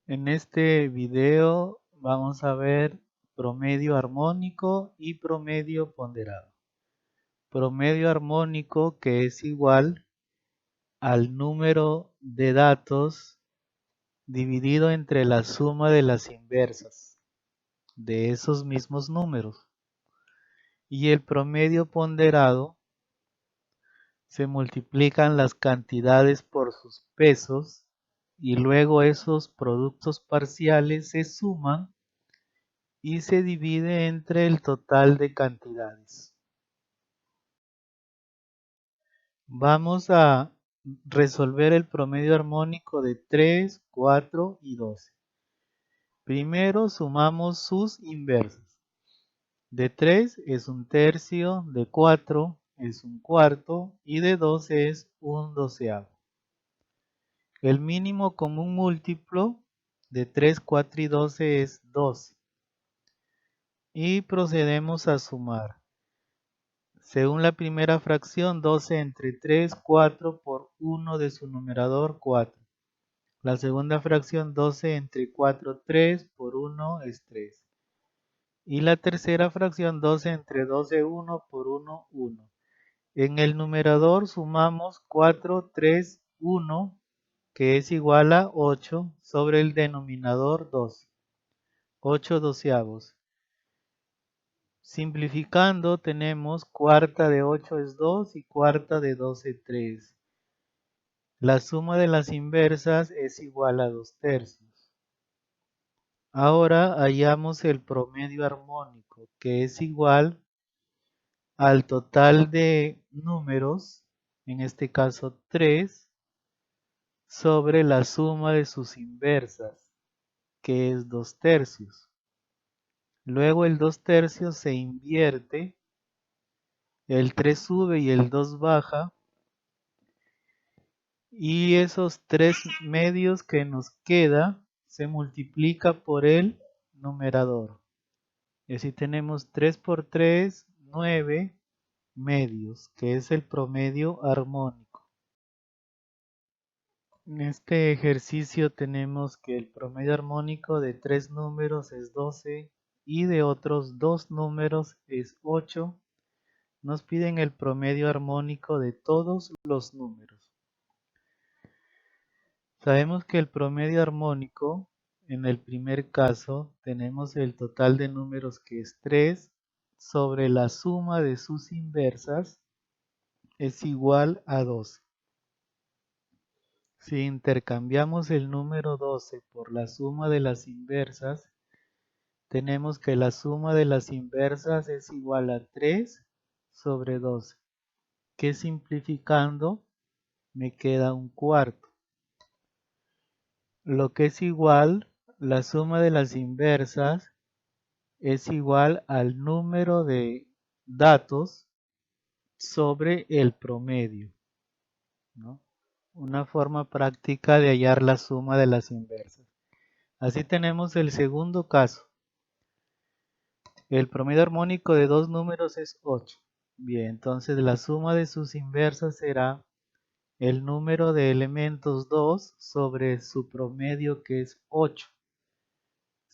En este video vamos a ver promedio armónico y promedio ponderado. Promedio armónico, que es igual al número de datos dividido entre la suma de las inversas de esos mismos números. Y el promedio ponderado, se multiplican las cantidades por sus pesos y luego esos productos parciales se suman y se divide entre el total de cantidades. Vamos a resolver el promedio armónico de 3, 4 y 12. Primero sumamos sus inversas. De 3 es un tercio, de 4 es un cuarto y de 12 es un doceavo. El mínimo común múltiplo de 3, 4 y 12 es 12. Y procedemos a sumar. Según la primera fracción, 12 entre 3, 4 por 1 de su numerador, 4. La segunda fracción, 12 entre 4, 3 por 1 es 3. Y la tercera fracción, 12 entre 12, 1 por 1, 1. En el numerador sumamos 4, 3, 1, que es igual a 8, sobre el denominador 12. 8 doceavos. Simplificando tenemos cuarta de 8 es 2 y cuarta de 12 3. La suma de las inversas es igual a 2 tercios. Ahora hallamos el promedio armónico, que es igual al total de números, en este caso 3, sobre la suma de sus inversas, que es 2 tercios. Luego el 2 tercios se invierte, el 3 sube y el 2 baja, y esos 3 medios que nos queda se multiplica por el numerador. Y así tenemos 3 por 3, 9 medios, que es el promedio armónico. En este ejercicio tenemos que el promedio armónico de 3 números es 12 y de otros 2 números es 8. Nos piden el promedio armónico de todos los números. Sabemos que el promedio armónico, en el primer caso, tenemos el total de números que es 3 sobre la suma de sus inversas es igual a 12. Si intercambiamos el número 12 por la suma de las inversas, tenemos que la suma de las inversas es igual a 3 sobre 12, que simplificando me queda un cuarto. Lo que es igual, la suma de las inversas es igual al número de datos sobre el promedio, ¿no? Una forma práctica de hallar la suma de las inversas. Así tenemos el segundo caso. El promedio armónico de dos números es 8. Bien, entonces la suma de sus inversas será el número de elementos 2 sobre su promedio, que es 8.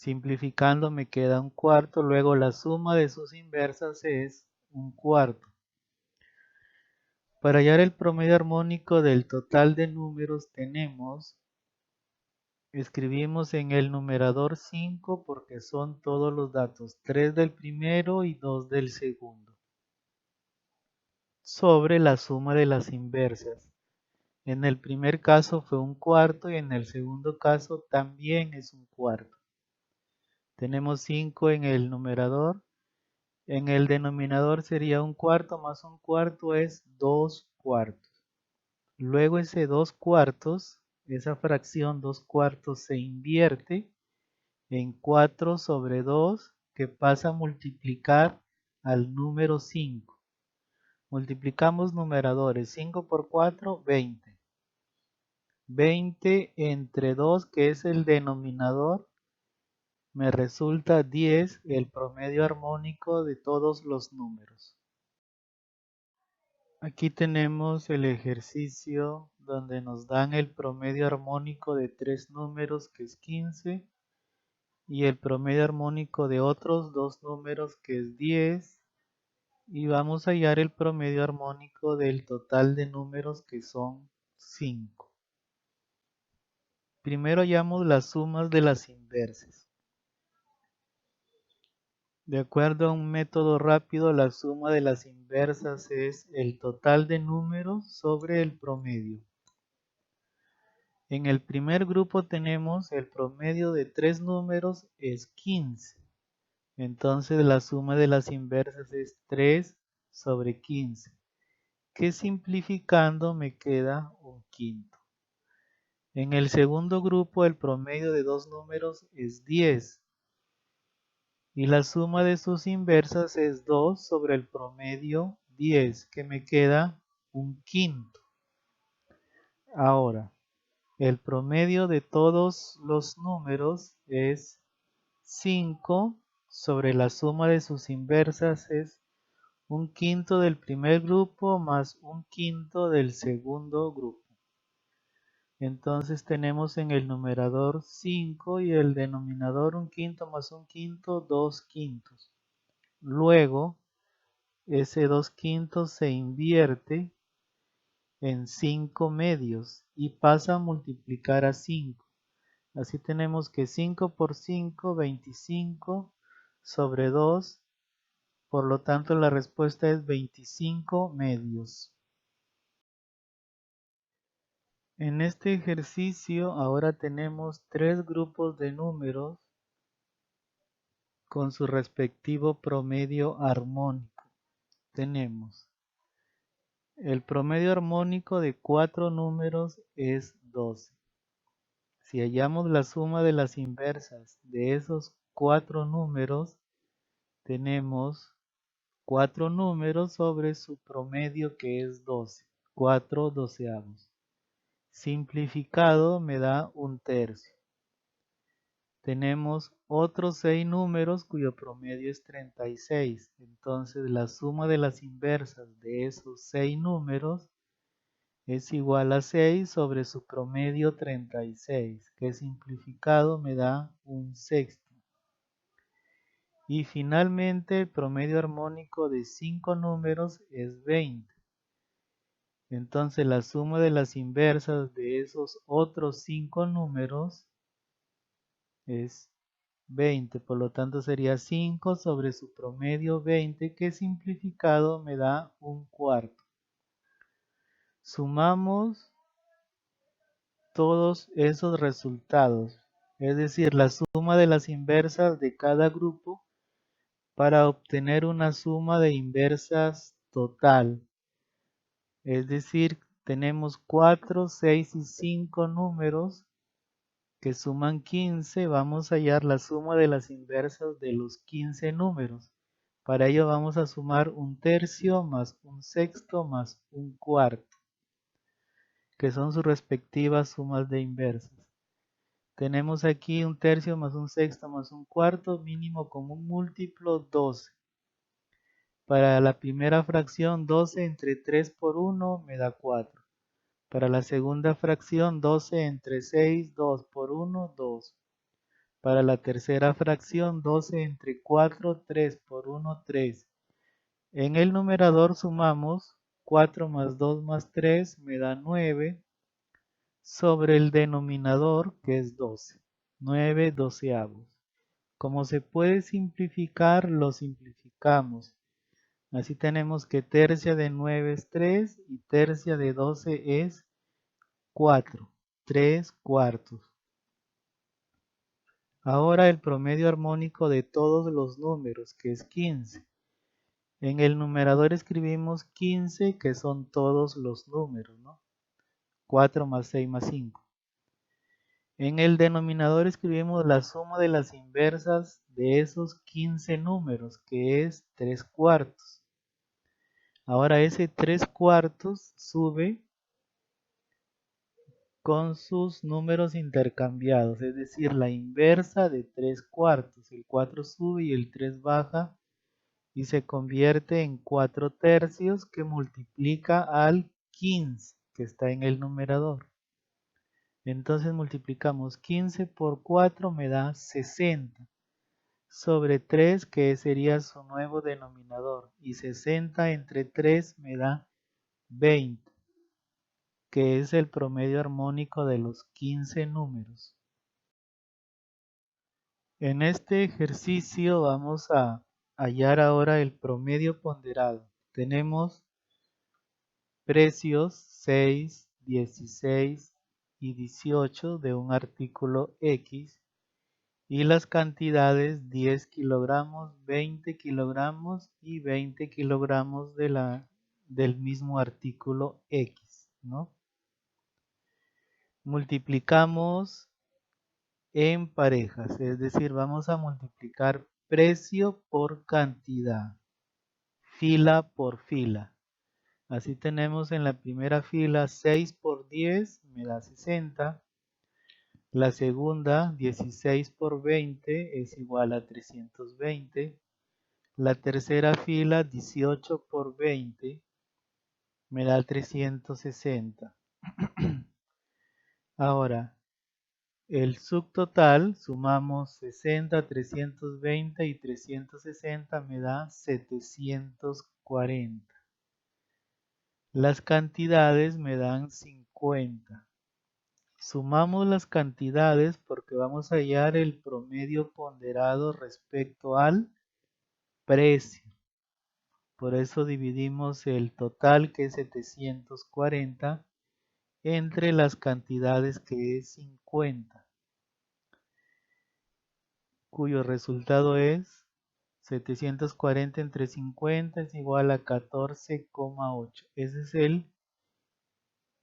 Simplificando me queda un cuarto, luego la suma de sus inversas es un cuarto. Para hallar el promedio armónico del total de números escribimos en el numerador 5 porque son todos los datos, 3 del primero y 2 del segundo, sobre la suma de las inversas. En el primer caso fue un cuarto y en el segundo caso también es un cuarto. Tenemos 5 en el numerador. En el denominador sería un cuarto más un cuarto es 2 cuartos. Luego ese 2 cuartos, esa fracción 2 cuartos se invierte en 4 sobre 2, que pasa a multiplicar al número 5. Multiplicamos numeradores, 5 por 4, 20. 20 entre 2, que es el denominador, me resulta 10, el promedio armónico de todos los números. Aquí tenemos el ejercicio donde nos dan el promedio armónico de tres números que es 15 y el promedio armónico de otros dos números que es 10 y vamos a hallar el promedio armónico del total de números que son 5. Primero hallamos las sumas de las inversas. De acuerdo a un método rápido, la suma de las inversas es el total de números sobre el promedio. En el primer grupo tenemos el promedio de tres números es 15. Entonces la suma de las inversas es 3 sobre 15, que simplificando me queda un quinto. En el segundo grupo el promedio de dos números es 10. Y la suma de sus inversas es 2 sobre el promedio 10, que me queda un quinto. Ahora, el promedio de todos los números es 5 sobre la suma de sus inversas es un quinto del primer grupo más un quinto del segundo grupo. Entonces tenemos en el numerador 5 y el denominador un quinto más un quinto, 2 quintos. Luego, ese 2 quintos se invierte en 5 medios y pasa a multiplicar a 5. Así tenemos que 5 por 5, 25 sobre 2. Por lo tanto, la respuesta es 25 medios. En este ejercicio ahora tenemos tres grupos de números con su respectivo promedio armónico. Tenemos el promedio armónico de cuatro números es 12. Si hallamos la suma de las inversas de esos cuatro números, tenemos cuatro números sobre su promedio que es 12, 4 doceavos. Simplificado me da un tercio. Tenemos otros 6 números cuyo promedio es 36. Entonces la suma de las inversas de esos 6 números es igual a 6 sobre su promedio 36, que simplificado me da un sexto. Y finalmente el promedio armónico de 5 números es 20. Entonces la suma de las inversas de esos otros 5 números es 20, por lo tanto sería 5 sobre su promedio 20, que simplificado me da un cuarto. Sumamos todos esos resultados, es decir, la suma de las inversas de cada grupo para obtener una suma de inversas total. Es decir, tenemos 4, 6 y 5 números que suman 15, vamos a hallar la suma de las inversas de los 15 números. Para ello vamos a sumar un tercio más un sexto más un cuarto, que son sus respectivas sumas de inversas. Tenemos aquí un tercio más un sexto más un cuarto, mínimo común múltiplo 12. Para la primera fracción 12 entre 3 por 1 me da 4. Para la segunda fracción 12 entre 6, 2 por 1, 2. Para la tercera fracción 12 entre 4, 3 por 1, 3. En el numerador sumamos 4 más 2 más 3 me da 9 sobre el denominador que es 12. 9 doceavos. Como se puede simplificar, lo simplificamos. Así tenemos que tercia de 9 es 3 y tercia de 12 es 4. 3 cuartos. Ahora el promedio armónico de todos los números, que es 15. En el numerador escribimos 15, que son todos los números, ¿no? 4 más 6 más 5. En el denominador escribimos la suma de las inversas de esos 15 números, que es 3 cuartos. Ahora ese 3 cuartos sube con sus números intercambiados, es decir, la inversa de 3 cuartos. El 4 sube y el 3 baja y se convierte en 4/3 que multiplica al 15 que está en el numerador. Entonces multiplicamos 15 por 4 me da 60 sobre 3 que sería su nuevo denominador y 60 entre 3 me da 20 que es el promedio armónico de los 15 números. En este ejercicio vamos a hallar ahora el promedio ponderado. Tenemos precios 6, 16 y 18 de un artículo X y las cantidades 10 kilogramos, 20 kilogramos y 20 kilogramos del mismo artículo X, ¿no? Multiplicamos en parejas, es decir, vamos a multiplicar precio por cantidad, fila por fila. Así tenemos en la primera fila 6 por 10 me da 60. La segunda 16 por 20 es igual a 320. La tercera fila 18 por 20 me da 360. Ahora, el subtotal, sumamos 60, 320 y 360 me da 740. Las cantidades me dan 50. Sumamos las cantidades porque vamos a hallar el promedio ponderado respecto al precio. Por eso dividimos el total que es 740 entre las cantidades que es 50. Cuyo resultado es 740 entre 50 es igual a 14,8. Ese es el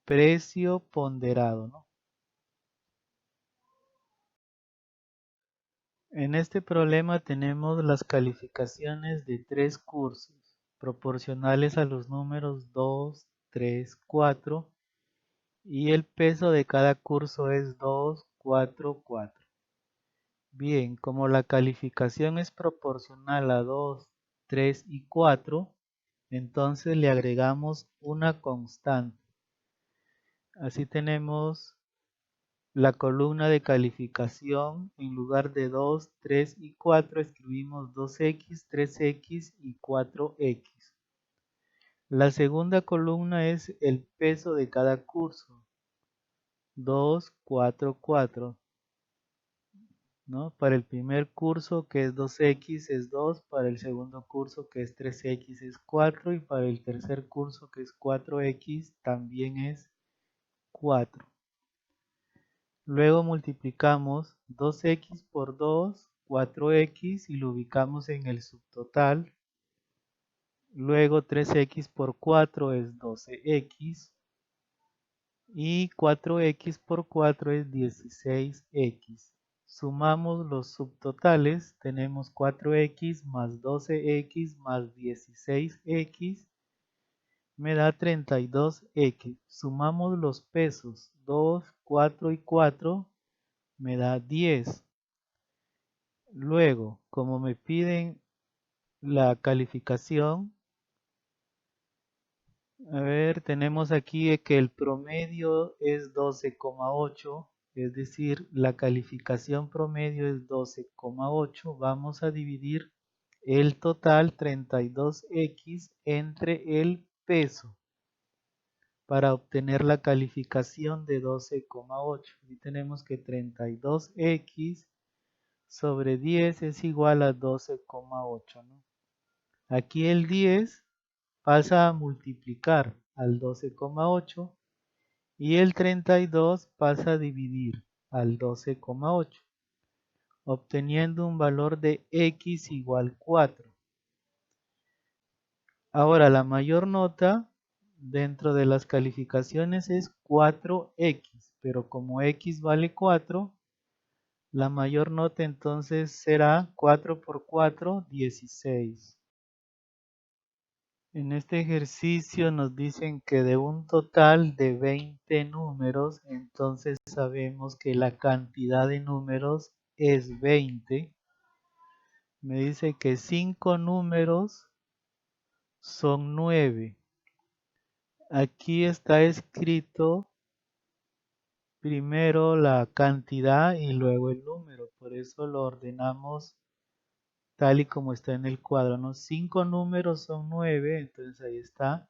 precio ponderado, ¿no? En este problema tenemos las calificaciones de 3 cursos, proporcionales a los números 2, 3, 4, y el peso de cada curso es 2, 4, 4. Bien, como la calificación es proporcional a 2, 3 y 4, entonces le agregamos una constante. Así tenemos la columna de calificación, en lugar de 2, 3 y 4, escribimos 2x, 3x y 4x. La segunda columna es el peso de cada curso, 2, 4, 4. ¿No? Para el primer curso que es 2x es 2, para el segundo curso que es 3x es 4 y para el tercer curso que es 4x también es 4. Luego multiplicamos 2x por 2, 4x y lo ubicamos en el subtotal. Luego 3x por 4 es 12x y 4x por 4 es 16x. Sumamos los subtotales, tenemos 4x más 12x más 16x me da 32x. Sumamos los pesos, 2, 4 y 4 me da 10. Luego, como me piden la calificación, a ver, tenemos aquí que el promedio es 12,8, es decir, la calificación promedio es 12,8. Vamos a dividir el total 32x entre el peso para obtener la calificación de 12,8. Y tenemos que 32x sobre 10 es igual a 12,8, ¿no? Aquí el 10 pasa a multiplicar al 12,8 y el 32 pasa a dividir al 12,8, obteniendo un valor de x igual 4. Ahora la mayor nota dentro de las calificaciones es 4x, pero como x vale 4, la mayor nota entonces será 4 por 4, 16. En este ejercicio nos dicen que de un total de 20 números, entonces sabemos que la cantidad de números es 20. me dice que 5 números son 9. Aquí está escrito primero la cantidad y luego el número. Por eso lo ordenamos tal y como está en el cuadro, ¿no? 5 números son 9, entonces ahí está.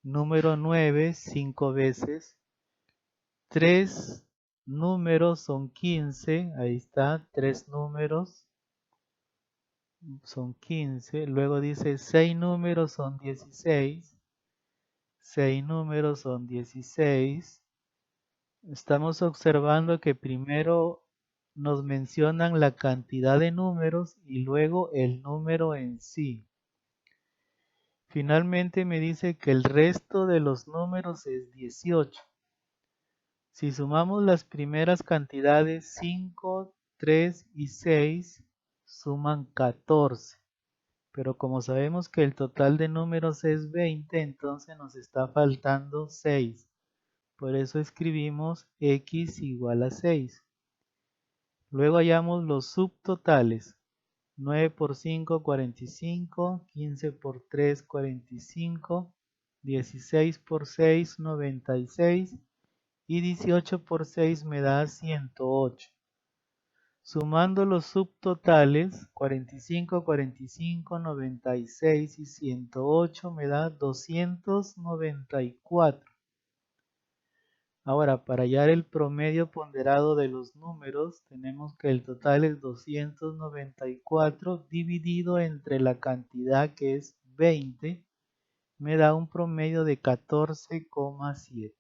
Número 9, 5 veces. 3 números son 15, ahí está. 3 números son 15. Luego dice 6 números son 16. 6 números son 16. Estamos observando que primero nos mencionan la cantidad de números y luego el número en sí. Finalmente me dice que el resto de los números es 18. Si sumamos las primeras cantidades 5, 3 y 6, suman 14. Pero como sabemos que el total de números es 20, entonces nos está faltando 6. Por eso escribimos x igual a 6. Luego hallamos los subtotales. 9 por 5, 45. 15 por 3, 45. 16 por 6, 96. Y 18 por 6 me da 108. Sumando los subtotales, 45, 45, 96 y 108 me da 294. Ahora, para hallar el promedio ponderado de los números, tenemos que el total es 294 dividido entre la cantidad que es 20, me da un promedio de 14,7.